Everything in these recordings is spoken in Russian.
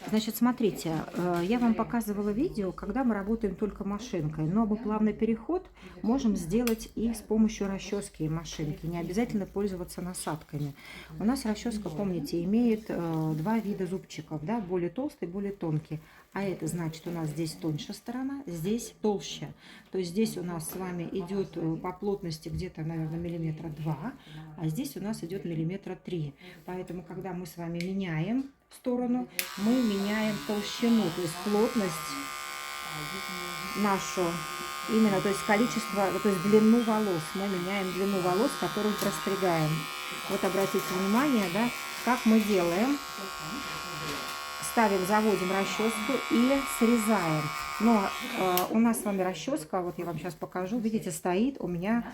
Значит, смотрите, я вам показывала видео, когда мы работаем только машинкой, но плавный переход можем сделать и с помощью расчески и машинки, не обязательно пользоваться насадками. У нас расческа, помните, имеет два вида зубчиков, да, более толстый, более тонкий. А это значит, у нас здесь тоньше сторона, здесь толще. То есть здесь у нас с вами идет по плотности где-то, наверное, миллиметра 2, а здесь у нас идет миллиметра 3. Поэтому, когда мы с вами меняем сторону, мы меняем толщину, то есть плотность нашу, именно, то есть количество, то есть длину волос. Мы меняем длину волос, которую простригаем. Вот обратите внимание, да, как мы делаем. Ставим, заводим расческу и срезаем. Но у нас с вами расческа, вот я вам сейчас покажу, видите, стоит, у меня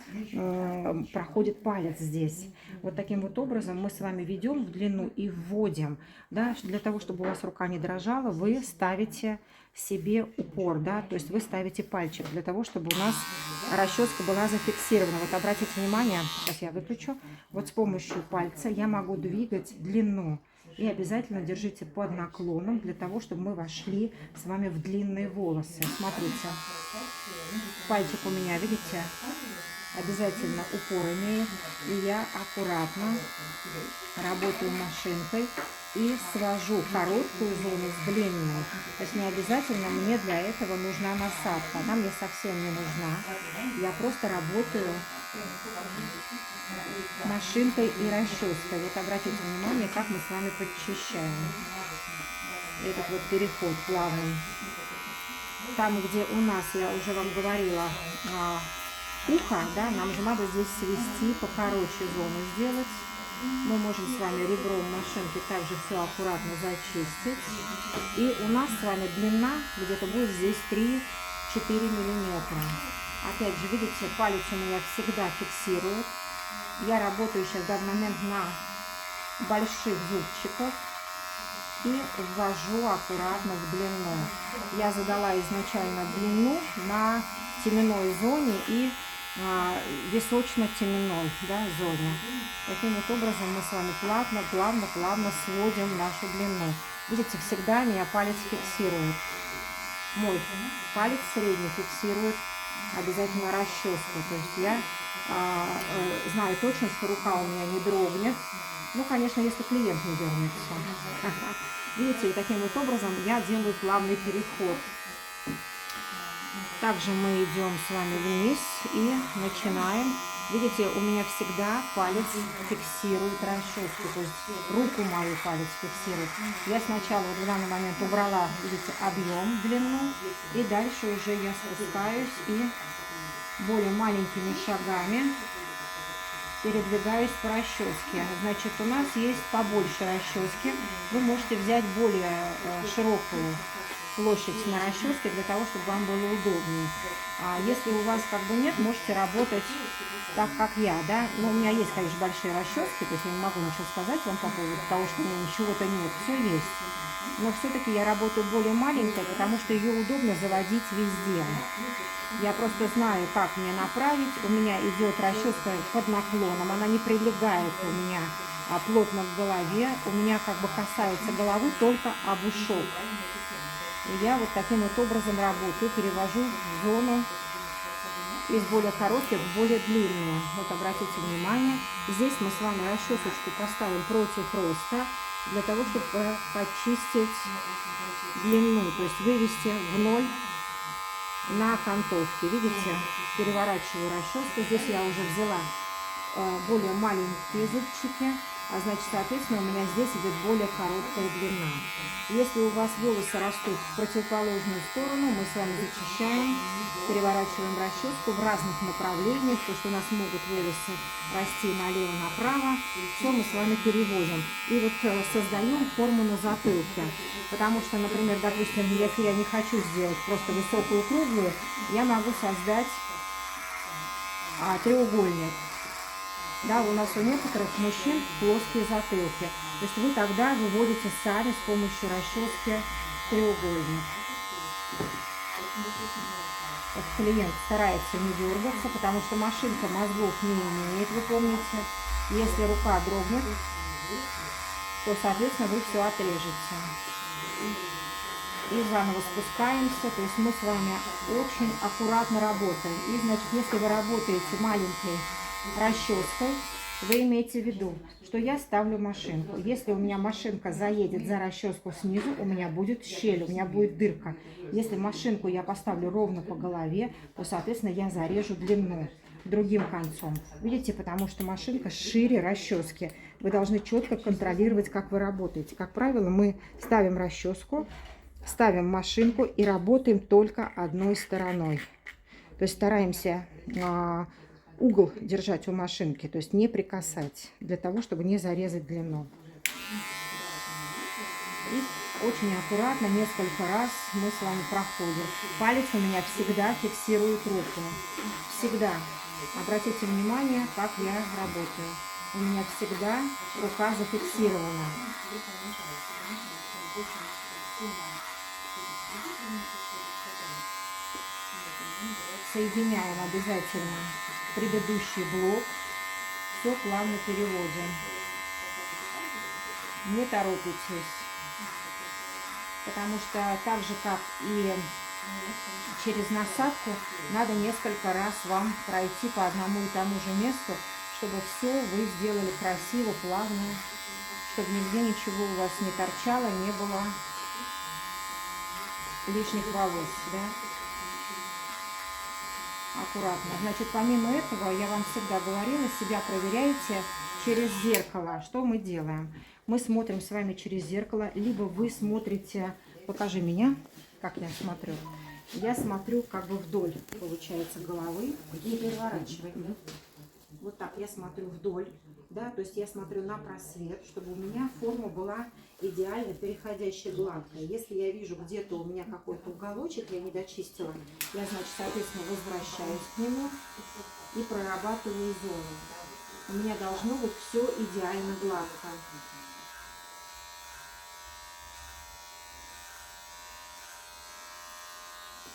проходит палец здесь. Вот таким вот образом мы с вами ведем в длину и вводим. Да, для того, чтобы у вас рука не дрожала, вы ставите себе упор, да, то есть вы ставите пальчик для того, чтобы у нас расческа была зафиксирована. Вот обратите внимание, сейчас я выключу, вот с помощью пальца я могу двигать длину. И обязательно держите под наклоном, для того, чтобы мы вошли с вами в длинные волосы. Смотрите, пальчик у меня, видите, обязательно упор имеет. И я аккуратно работаю машинкой и свожу короткую зону с длинной. То есть не обязательно мне для этого нужна насадка. Она мне совсем не нужна. Я просто работаю машинкой и расческой. Вот обратите внимание, как мы с вами подчищаем этот вот переход плавный. Там, где у нас, я уже вам говорила, ухо, да, нам же надо здесь свести, покороче зону сделать. Мы можем с вами ребром машинки также все аккуратно зачистить. И у нас с вами длина где-то будет здесь 3-4 миллиметра. Опять же, видите, палец у меня всегда фиксирует. Я работаю сейчас в данный момент на больших зубчиках и ввожу аккуратно в длину. Я задала изначально длину на теменной зоне и височно-теменной, да, зоне. Таким вот образом мы с вами плавно сводим нашу длину. Видите, всегда меня палец фиксирует. Мой палец средний фиксирует обязательно расческу. То есть я знаю точно, что рука у меня не дрогнет. Ну, конечно, если клиент не дернется. Видите, и таким вот образом я делаю плавный переход. Также мы идем с вами вниз и начинаем. Видите, у меня всегда палец фиксирует расческу, то есть руку мою палец фиксирует. Я сначала вот в данный момент убрала, видите, объем, длину, и дальше уже я спускаюсь и более маленькими шагами передвигаюсь по расческе. Значит, у нас есть побольше расчески. Вы можете взять более широкую площадь на расческе для того, чтобы вам было удобнее. А если у вас как бы нет, можете работать так, как я, да. Но у меня есть, конечно, большие расчески, то есть я не могу ничего сказать вам по поводу того, что у меня ничего-то нет, все есть. Но все-таки я работаю более маленькой, потому что ее удобно заводить везде. Я просто знаю, как мне направить. У меня идет расческа под наклоном, она не прилегает у меня плотно к голове. У меня как бы касается головы только обушок. И я вот таким вот образом работаю, перевожу зону из более коротких в более длинную. Вот обратите внимание, здесь мы с вами расчесочку поставим против роста, для того, чтобы почистить длину, то есть вывести в ноль на окантовке. Видите, переворачиваю расческу. Здесь я уже взяла более маленькие зубчики, а значит, соответственно, у меня здесь идет более короткая длина. Если у вас волосы растут в противоположную сторону, мы с вами зачищаем, переворачиваем расческу в разных направлениях, потому что у нас могут волосы расти налево-направо. Все мы с вами переводим. И вот создаем форму на затылке. Потому что, например, допустим, если я не хочу сделать просто высокую круглую, я могу создать треугольник. Да, у нас у некоторых мужчин плоские затылки. То есть вы тогда выводите сами с помощью расчески треугольник. Вот клиент старается не дергаться, потому что машинка мозгов не имеет, вы помните. Если рука дрогнет, то, соответственно, вы все отрежете. и заново спускаемся. То есть мы с вами очень аккуратно работаем. И, значит, если вы работаете маленькой расческой, вы имеете в виду, что я ставлю машинку. Если у меня машинка заедет за расческу снизу, у меня будет щель, у меня будет дырка. Если машинку я поставлю ровно по голове, то, соответственно, я зарежу длину другим концом. Видите, потому что машинка шире расчески. Вы должны четко контролировать, как вы работаете. Как правило, мы ставим расческу, ставим машинку и работаем только одной стороной. То есть стараемся угол держать у машинки, то есть не прикасать, для того, чтобы не зарезать длину. И очень аккуратно, несколько раз мы с вами проходим. Палец у меня всегда фиксирует руку. Всегда. Обратите внимание, как я работаю. У меня всегда рука зафиксирована. Соединяем обязательно предыдущий блок. Все плавно переводим. Не торопитесь. Потому что так же, как и через насадку, надо несколько раз вам пройти по одному и тому же месту, чтобы все вы сделали красиво, плавно, чтобы нигде ничего у вас не торчало, не было лишних волос, да? Аккуратно. Значит, помимо этого, я вам всегда говорила, себя проверяйте через зеркало. Что мы делаем? Мы смотрим с вами через зеркало, либо вы смотрите, покажи меня, как я смотрю. Я смотрю как бы вдоль, получается, головы, не переворачивай. Вот так я смотрю вдоль, да, то есть я смотрю на просвет, чтобы у меня форма была идеально переходящая, гладкая. Если я вижу где-то у меня какой-то уголочек, я не дочистила, я, значит, соответственно, возвращаюсь к нему и прорабатываю зону. У меня должно быть все идеально гладко.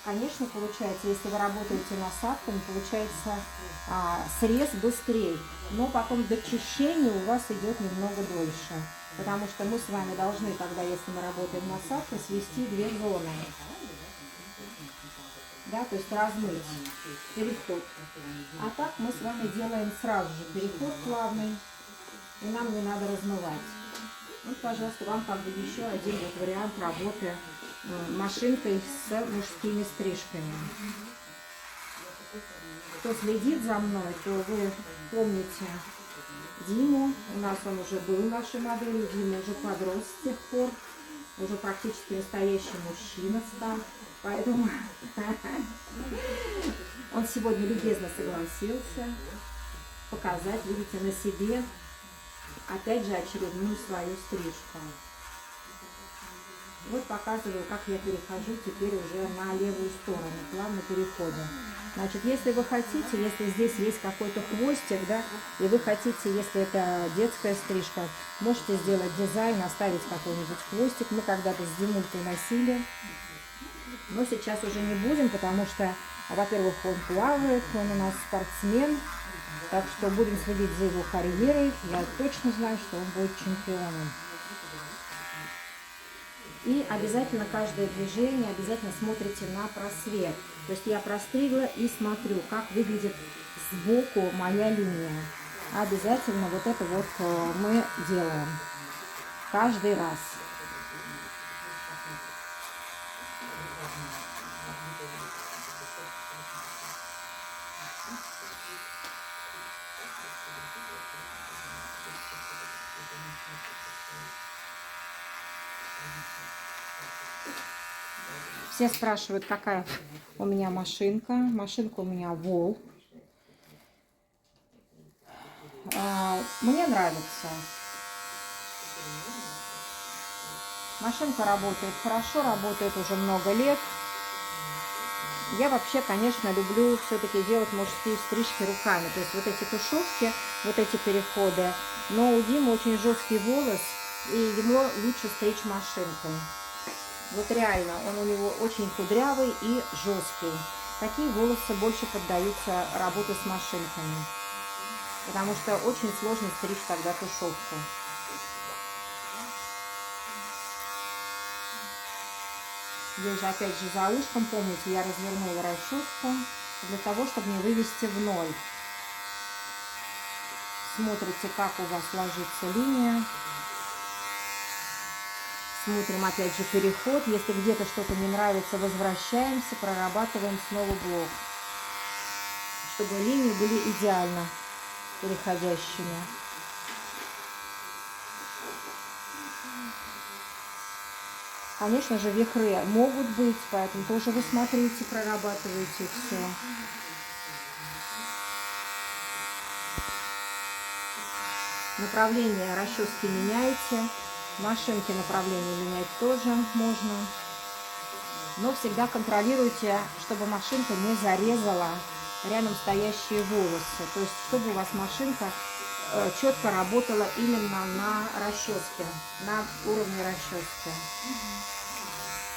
Конечно, получается, если вы работаете насадками, получается срез быстрее, но потом дочищение у вас идет немного дольше, потому что мы с вами должны тогда, если мы работаем насадкой, свести две зоны, да, то есть размыть переход. А так мы с вами делаем сразу же переход плавный, и нам не надо размывать. Вот, пожалуйста, вам как бы еще один вот вариант работы машинкой с мужскими стрижками. Кто следит за мной, то вы помните Диму. У нас он уже был нашей моделью. Дима уже подрос с тех пор. Уже практически настоящий мужчина стал. Поэтому он сегодня любезно согласился показать, видите, на себе опять же очередную свою стрижку. Вот показываю, как я перехожу теперь уже на левую сторону, плавно переходим. Значит, если вы хотите, если здесь есть какой-то хвостик, да, и вы хотите, если это детская стрижка, можете сделать дизайн, оставить какой-нибудь хвостик. Мы когда-то с Димулькой носили, но сейчас уже не будем, потому что, во-первых, он плавает, он у нас спортсмен, так что будем следить за его карьерой. Я точно знаю, что он будет чемпионом. И обязательно каждое движение, обязательно смотрите на просвет. То есть я простригла и смотрю, как выглядит сбоку моя линия. Обязательно вот это вот мы делаем каждый раз. Все спрашивают, какая у меня машинка. Машинка у меня Волк. Мне нравится. Машинка работает хорошо, работает уже много лет. Я вообще, конечно, люблю все-таки делать мужские стрижки руками. То есть вот эти тушевки, вот эти переходы. Но у Димы очень жесткий волос, и ему лучше стричь машинкой. Вот реально, он у него очень кудрявый и жесткий. Такие волосы больше поддаются работе с машинками. Потому что очень сложно стричь тогда тушевку. Здесь же опять же за ушком, помните, я развернула расческу для того, чтобы не вывести в ноль. Смотрите, как у вас ложится линия. Смотрим опять же переход. Если где-то что-то не нравится, возвращаемся, прорабатываем снова блок, чтобы линии были идеально переходящими. Конечно же, вихры могут быть, поэтому тоже вы смотрите, прорабатываете все. Направление расчески меняете. Машинки направление менять тоже можно. Но всегда контролируйте, чтобы машинка не зарезала рядом стоящие волосы. То есть, чтобы у вас машинка четко работала именно на расческе, на уровне расчески.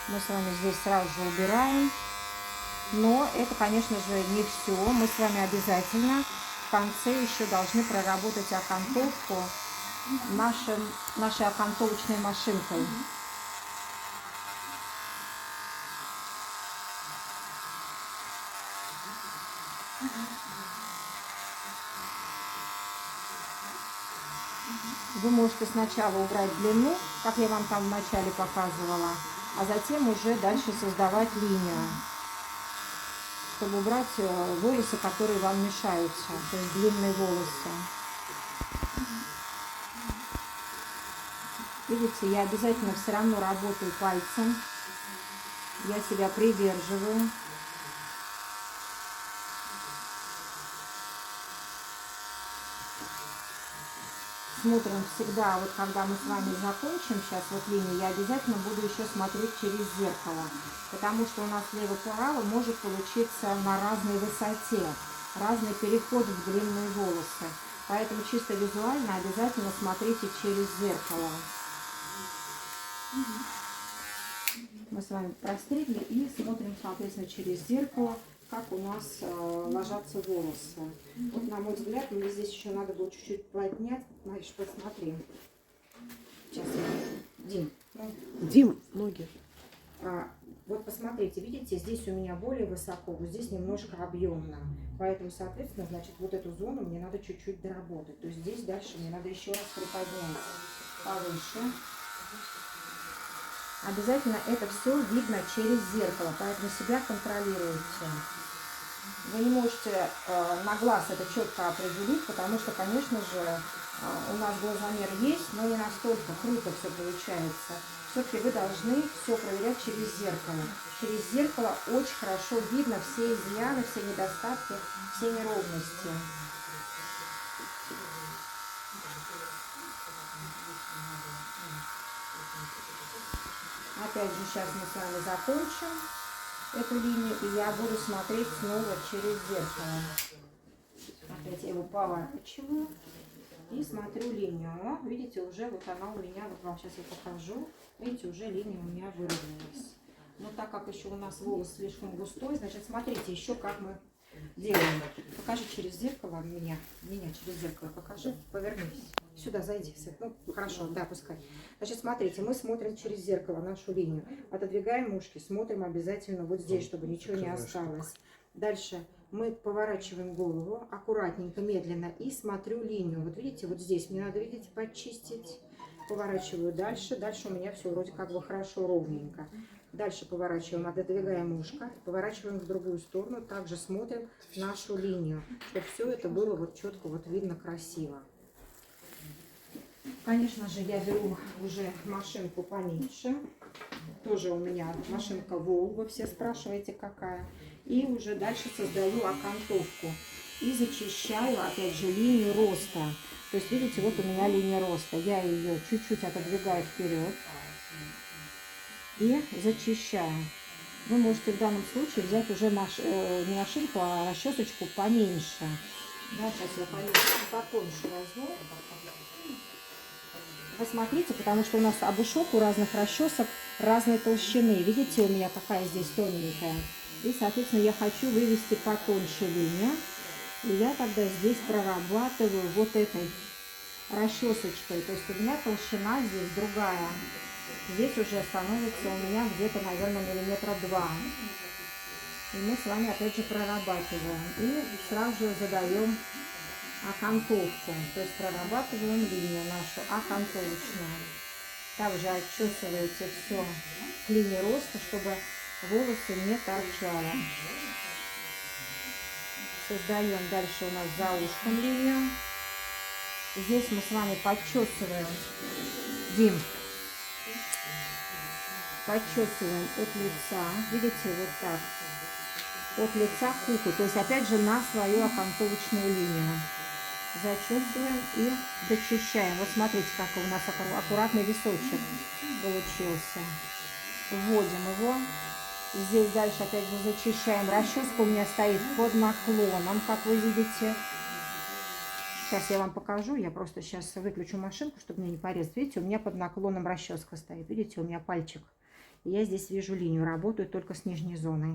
Мы с вами здесь сразу же убираем. Но это, конечно же, не все. Мы с вами обязательно в конце еще должны проработать окантовку нашей окантовочной машинкой. Вы можете сначала убрать длину, как я вам там вначале показывала, а затем уже дальше создавать линию, чтобы убрать волосы, которые вам мешаются, то есть длинные волосы. Видите, я обязательно все равно работаю пальцем, я себя придерживаю. Смотрим всегда, вот когда мы с вами закончим сейчас вот линию, я обязательно буду еще смотреть через зеркало, потому что у нас слева-право может получиться на разной высоте, разный переход в длинные волосы. Поэтому чисто визуально обязательно смотрите через зеркало. Мы с вами простригли и смотрим, соответственно, через зеркало, как у нас ложатся волосы. Вот, на мой взгляд, мне здесь еще надо было чуть-чуть поднять. Знаешь, посмотри. Сейчас я... Дим, ноги. Вот посмотрите, видите, здесь у меня более высоко, вот здесь немножко объемно. Поэтому, соответственно, значит, вот эту зону мне надо чуть-чуть доработать. То есть здесь дальше мне надо еще раз приподнять повыше. Обязательно это все видно через зеркало, поэтому себя контролируйте. Вы не можете на глаз это четко определить, потому что, конечно же, у нас глазомер есть, но не настолько круто все получается. Все-таки вы должны все проверять через зеркало. Через зеркало очень хорошо видно все изъяны, все недостатки, все неровности. Опять же, сейчас мы с вами закончим эту линию, и я буду смотреть снова через зеркало. Опять я его поворачиваю и смотрю линию. О, видите, уже вот она у меня, вот вам сейчас я покажу, видите, уже линия у меня выровнялась. Но так как еще у нас волос слишком густой, значит, смотрите еще как мы делаем. Покажи через зеркало меня через зеркало покажи, повернись. Сюда зайди, ну хорошо, да, пускай. Значит, смотрите, мы смотрим через зеркало нашу линию, отодвигаем ушки, смотрим обязательно вот здесь, чтобы ничего не осталось. Дальше мы поворачиваем голову аккуратненько, медленно и смотрю линию. Вот видите, вот здесь мне надо, видите, почистить. Поворачиваю дальше, дальше у меня все вроде как бы хорошо, ровненько. Дальше поворачиваем, отодвигаем ушко, поворачиваем в другую сторону, также смотрим нашу линию, чтобы все это было вот четко, вот видно, красиво. Конечно же, я беру уже машинку поменьше. Тоже у меня машинка Волга, все спрашиваете, какая. И уже дальше создаю окантовку. И зачищаю, опять же, линию роста. То есть, видите, вот у меня линия роста. Я ее чуть-чуть отодвигаю вперед. И зачищаю. Вы можете в данном случае взять уже не машинку, а расчесочку поменьше. Да, сейчас я потоньше возьму. Вы смотрите, потому что у нас обушок у разных расчесок разной толщины. Видите, у меня какая здесь тоненькая. И, соответственно, я хочу вывести потоньше линию. И я тогда здесь прорабатываю вот этой расчесочкой. То есть у меня толщина здесь другая. Здесь уже становится у меня где-то, наверное, миллиметра 2. И мы с вами опять же прорабатываем. И сразу же задаем окантовку. То есть прорабатываем линию нашу окантовочную. Также отчесываете все к линии роста, чтобы волосы не торчало. Создаем дальше у нас за ушком линию. Здесь мы с вами подчесываем, Дим, подчесываем от лица, видите, вот так, от лица к уху, то есть опять же на свою окантовочную линию. Зачесываем и дочищаем. Вот смотрите, какой у нас аккуратный височек получился. Вводим его. Здесь дальше опять же зачищаем. Расческа у меня стоит под наклоном, как вы видите. Сейчас я вам покажу. Я просто сейчас выключу машинку, чтобы мне не порезать. Видите, у меня под наклоном расческа стоит. Видите, у меня пальчик. И я здесь вижу линию. Работаю только с нижней зоной.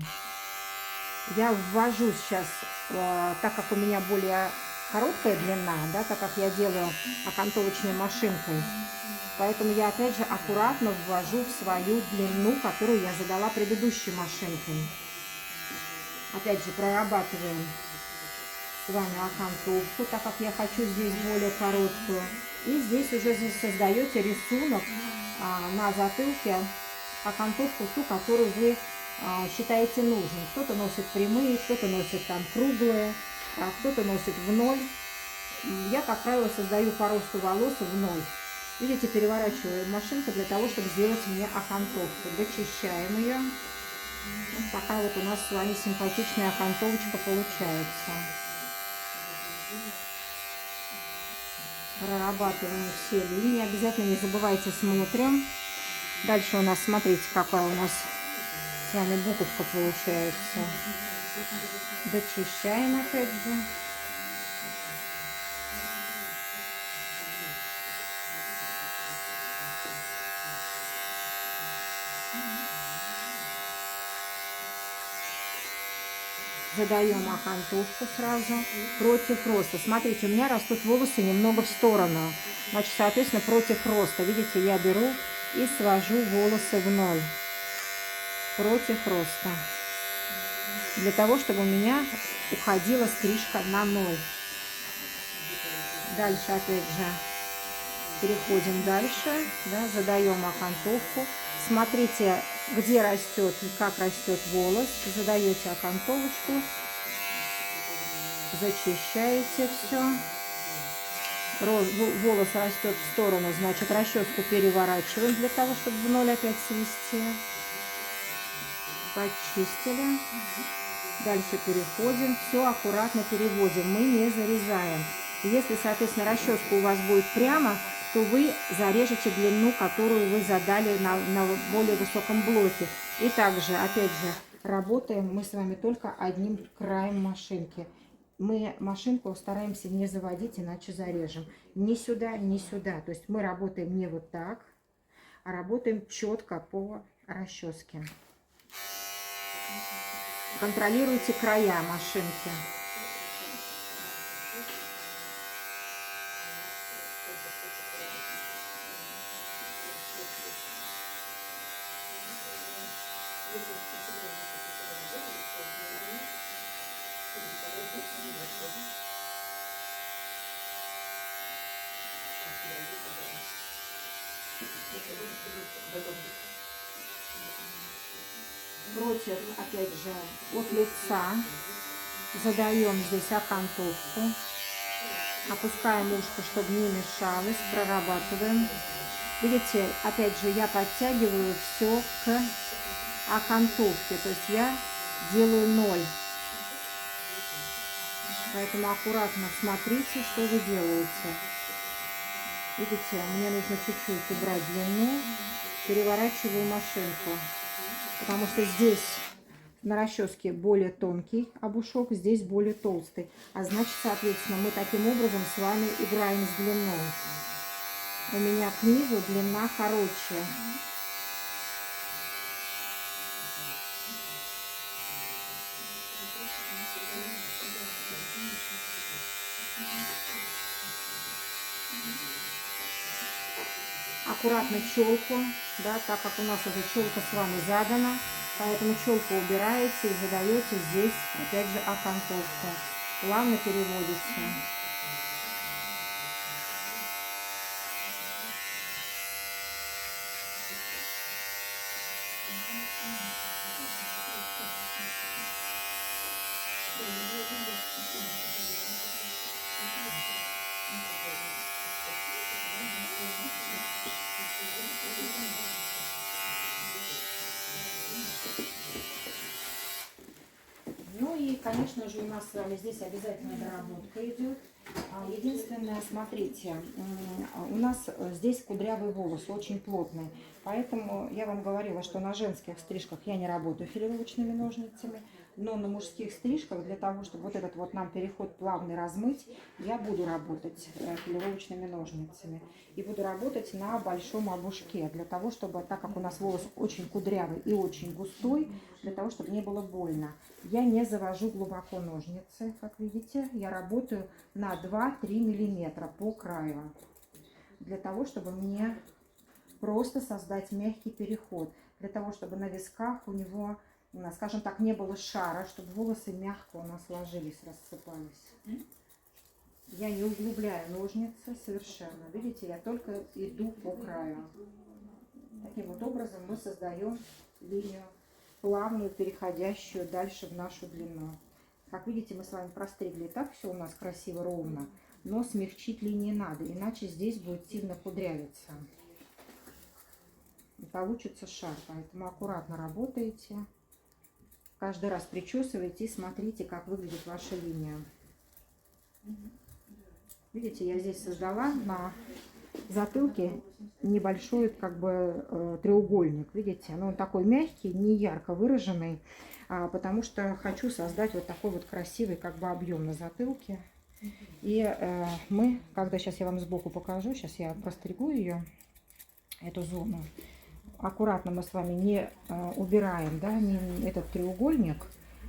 Я ввожу сейчас, так как у меня более короткая длина, да, так как я делаю окантовочной машинкой. Поэтому я опять же аккуратно ввожу в свою длину, которую я задала предыдущей машинкой. Опять же прорабатываем с вами окантовку, так как я хочу здесь более короткую. И здесь уже создаете рисунок на затылке, окантовку ту, которую вы считаете нужным. Кто-то носит прямые, кто-то носит там круглые, кто-то носит в ноль. Я, как правило, создаю по росту волос в ноль. Видите, переворачиваю машинку для того, чтобы сделать мне окантовку. Дочищаем ее. Вот такая вот у нас с вами симпатичная окантовочка получается. Прорабатываем все линии. Обязательно не забывайте, смотрим. Дальше у нас, смотрите, какая у нас с вами буковка получается. Дочищаем опять же. Задаем окантовку сразу против роста. Смотрите, у меня растут волосы немного в сторону. Значит, соответственно, против роста. Видите, я беру и свожу волосы в ноль. Против роста. Для того, чтобы у меня уходила стрижка на ноль. Дальше, опять же, переходим дальше. Да, задаем окантовку. Смотрите, где растет и как растет волос. Задаете окантовочку. Зачищаете все. Волос растет в сторону, значит, расческу переворачиваем для того, чтобы в ноль опять свести. Почистили. Дальше переходим. Все аккуратно переводим. Мы не зарезаем. Если, соответственно, расческа у вас будет прямо, то вы зарежете длину, которую вы задали на более высоком блоке. И также, опять же, работаем мы с вами только одним краем машинки. Мы машинку стараемся не заводить, иначе зарежем. Ни сюда, ни сюда. То есть мы работаем не вот так, а работаем четко по расческе. Контролируйте края машинки. Против, опять же, от лица задаем здесь окантовку, опускаем ушко, чтобы не мешалось, прорабатываем. Видите, опять же, я подтягиваю все к окантовке, то есть я делаю ноль. Поэтому аккуратно смотрите, что вы делаете. Видите, мне нужно чуть-чуть убрать длину, переворачиваю машинку. Потому что здесь на расческе более тонкий обушок, здесь более толстый. А значит, соответственно, мы таким образом с вами играем с длиной. У меня к низу длина короче. аккуратно челку, да, так как у нас уже челка с вами задана, поэтому челку убираете и задаете здесь, опять же, окантовку. Плавно переводите. Ну и, конечно же, у нас с вами здесь обязательно доработка идет. Единственное, смотрите, у нас здесь кудрявый волос, очень плотный. Поэтому я вам говорила, что на женских стрижках я не работаю филировочными ножницами. Но на мужских стрижках, для того, чтобы вот этот вот нам переход плавный размыть, я буду работать филировочными ножницами. И буду работать на большом обушке, для того, чтобы, так как у нас волос очень кудрявый и очень густой, для того, чтобы не было больно. Я не завожу глубоко ножницы, как видите. Я работаю на 2-3 миллиметра по краю. Для того, чтобы мне просто создать мягкий переход. Для того, чтобы на висках у него, скажем так, не было шара, чтобы волосы мягко у нас ложились, рассыпались. Я не углубляю ножницы совершенно. Видите, я только иду по краю. Таким вот образом мы создаем линию плавную, переходящую дальше в нашу длину. Как видите, мы с вами простригли так все у нас красиво, ровно, но смягчить линии надо, иначе здесь будет сильно кудрявиться. И получится шар, поэтому аккуратно работаете. Каждый раз причесывайте и смотрите, как выглядит ваша линия. Видите, я здесь создала на затылке небольшой как бы треугольник, видите, но он такой мягкий, не ярко выраженный, потому что хочу создать вот такой вот красивый как бы объем на затылке. И мы, когда сейчас я вам сбоку покажу, сейчас я простригу ее, эту зону, аккуратно мы с вами не убираем, да, этот треугольник,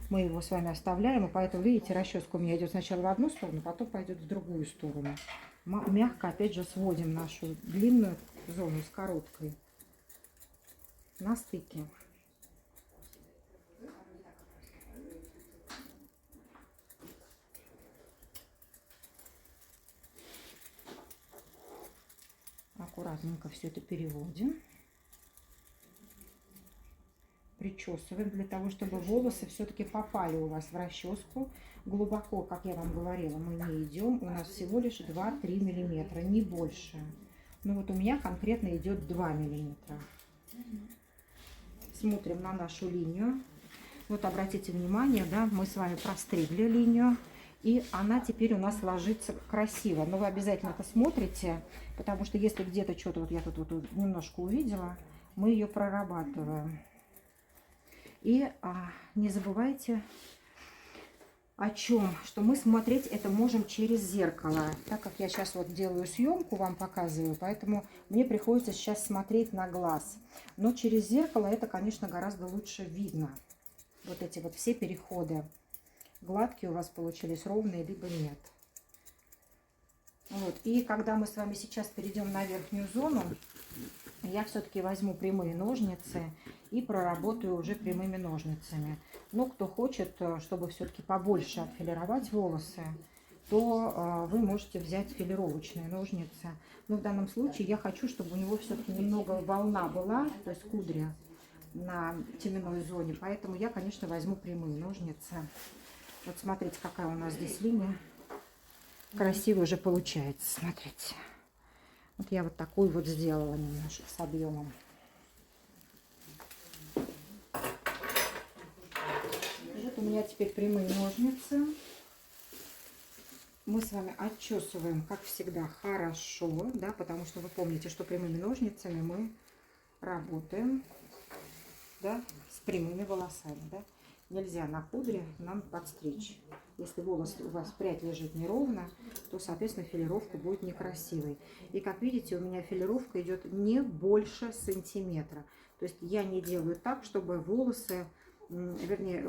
мы его с вами оставляем, и поэтому, видите, расческа у меня идет сначала в одну сторону, потом пойдет в другую сторону. Мягко, опять же, сводим нашу длинную зону с короткой на стыке. Аккуратненько все это переводим. Причесываем для того, чтобы волосы все-таки попали у вас в расческу. Глубоко, как я вам говорила, мы не идем. У нас всего лишь 2-3 миллиметра, не больше. Но вот у меня конкретно идет 2 миллиметра. Смотрим на нашу линию. Вот обратите внимание, да, мы с вами простригли линию. И она теперь у нас ложится красиво. Но вы обязательно это смотрите, потому что если где-то что-то, вот я тут вот немножко увидела, мы ее прорабатываем. И не забывайте о чем, что мы смотреть это можем через зеркало. Так как я сейчас вот делаю съемку, вам показываю, поэтому мне приходится сейчас смотреть на глаз. Но через зеркало это, конечно, гораздо лучше видно. Вот эти вот все переходы. Гладкие у вас получились, ровные, либо нет. Вот. И когда мы с вами сейчас перейдем на верхнюю зону, я все-таки возьму прямые ножницы и проработаю уже прямыми ножницами. Но кто хочет, чтобы все-таки побольше отфилировать волосы, то вы можете взять филировочные ножницы. Но в данном случае я хочу, чтобы у него все-таки немного волна была, то есть кудри на теменной зоне. Поэтому я, конечно, возьму прямые ножницы. Вот смотрите, какая у нас здесь линия. Красиво уже получается, смотрите. Вот я вот такую вот сделала немножко с объемом. Вот у меня теперь прямые ножницы. Мы с вами отчесываем, как всегда, хорошо, да, потому что вы помните, что прямыми ножницами мы работаем, да, с прямыми волосами, да. Нельзя на кудре нам подстричь. Если волос у вас прядь лежит неровно, то, соответственно, филировка будет некрасивой. И, как видите, у меня филировка идет не больше сантиметра. То есть я не делаю так, чтобы волосы, вернее,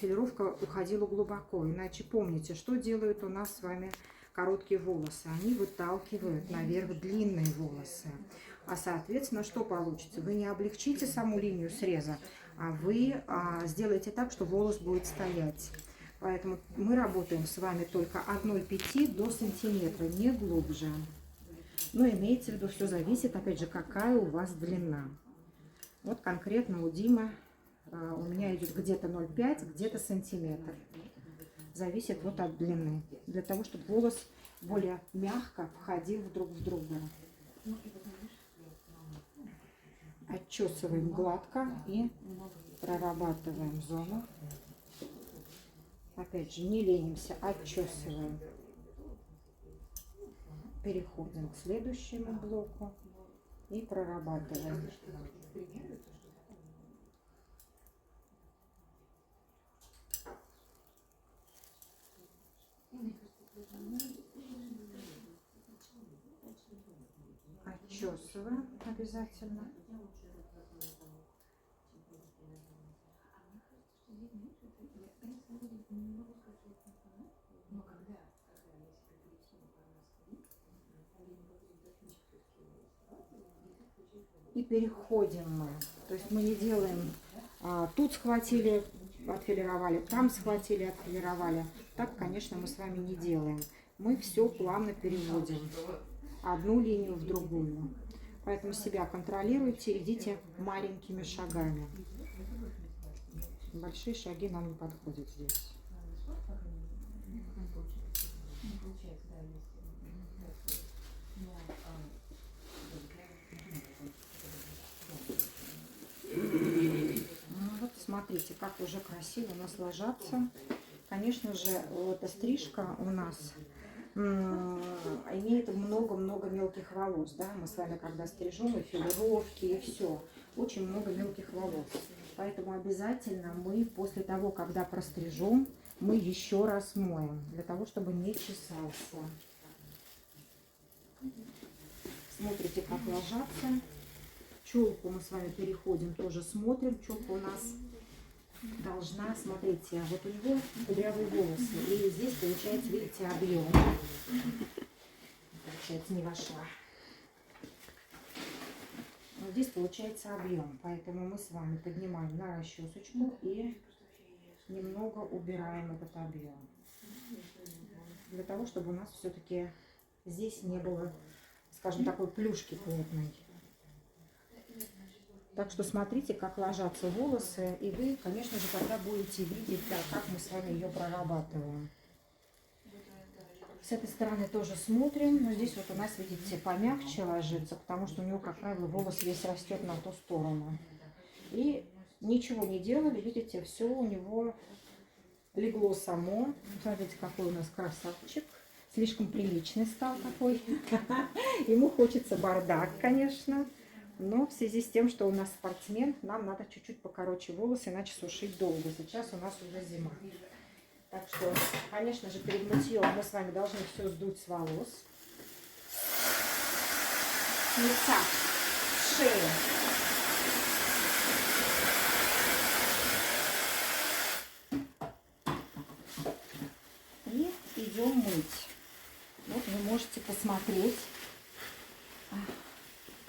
филировка уходила глубоко. Иначе помните, что делают у нас с вами короткие волосы. Они выталкивают наверх длинные волосы. А соответственно, что получится? Вы не облегчите саму линию среза, а вы сделаете так, что волос будет стоять. Поэтому мы работаем с вами только от 0,5 до сантиметра, не глубже. Но имейте в виду, все зависит, опять же, какая у вас длина. Вот конкретно у Димы у меня идет где-то 0,5, где-то сантиметр. Зависит вот от длины. Для того, чтобы волос более мягко входил друг в друга. Отчесываем гладко и прорабатываем зону. Опять же, не ленимся, отчесываем. Переходим к следующему блоку и прорабатываем. Отчесываем обязательно. И переходим мы. То есть мы не делаем тут схватили, отфилировали, там схватили, отфилировали. Так, конечно, мы с вами не делаем. Мы все плавно переводим одну линию в другую. Поэтому себя контролируйте, идите маленькими шагами. Большие шаги нам не подходят здесь. Вот смотрите, как уже красиво у нас ложатся. Конечно же, эта стрижка у нас имеет много-много мелких волос. Да? Мы с вами, когда стрижем, и филировки, и все. Очень много мелких волос. Поэтому обязательно мы после того, когда прострижем, мы еще раз моем, для того, чтобы не чесался. Смотрите, как ложатся. Челку мы с вами переходим, тоже смотрим. Челка у нас должна, смотрите, вот у него кудрявые волосы. И здесь получается, видите, объем. Получается, не вошла. Вот здесь получается объем. Поэтому мы с вами поднимаем на расчесочку и немного убираем этот объем. Для того, чтобы у нас все-таки здесь не было, скажем, такой плюшки плотной. Так что смотрите, как ложатся волосы, и вы, конечно же, тогда будете видеть, да, как мы с вами ее прорабатываем. С этой стороны тоже смотрим, но здесь вот у нас, видите, помягче ложится, потому что у него, как правило, волос весь растет на ту сторону. И ничего не делали, видите, все у него легло само. Смотрите, какой у нас красавчик. Слишком приличный стал такой. Ему хочется бардак, конечно. Но в связи с тем, что у нас спортсмен, нам надо чуть-чуть покороче волосы, иначе сушить долго. Сейчас у нас уже зима. Так что, конечно же, перед мытьем мы с вами должны все сдуть с волос. С лица, с шеи. И идем мыть. Вот вы можете посмотреть.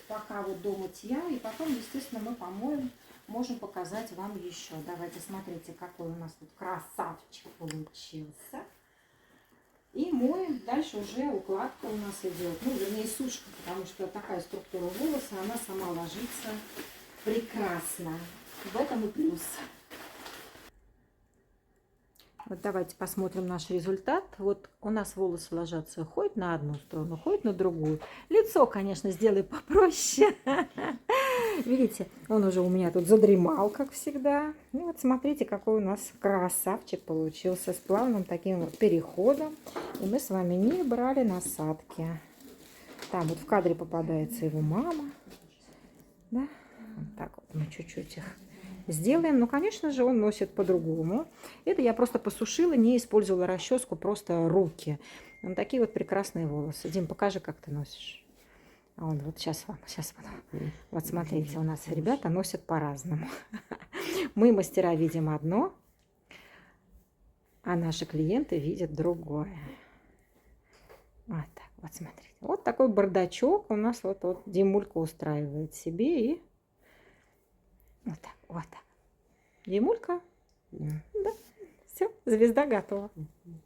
Пока вот до мытья, и потом, естественно, мы помоем, можем показать вам еще. Давайте, смотрите, какой у нас тут красавчик получился. И моем, дальше уже укладка у нас идет, ну, вернее, сушка, потому что такая структура волоса, она сама ложится прекрасно. В этом и плюс. Вот давайте посмотрим наш результат. Вот у нас волосы ложатся хоть на одну сторону, хоть на другую. Лицо, конечно, сделай попроще. Видите, он уже у меня тут задремал, как всегда. И вот смотрите, какой у нас красавчик получился с плавным таким вот переходом. И мы с вами не брали насадки. Там вот в кадре попадается его мама. Да? Вот так вот мы чуть-чуть их сделаем. Но, конечно же, он носит по-другому. Это я просто посушила, не использовала расческу, просто руки. Вот такие вот прекрасные волосы. Дим, покажи, как ты носишь. Вот сейчас вам. Вот смотрите, у нас ребята носят по-разному. Мы, мастера, видим одно, а наши клиенты видят другое. Вот так. Вот смотрите. Вот такой бардачок у нас вот Димулька устраивает себе. И вот так, вот так. Димулька, Да. да, все, звезда готова. Мгм.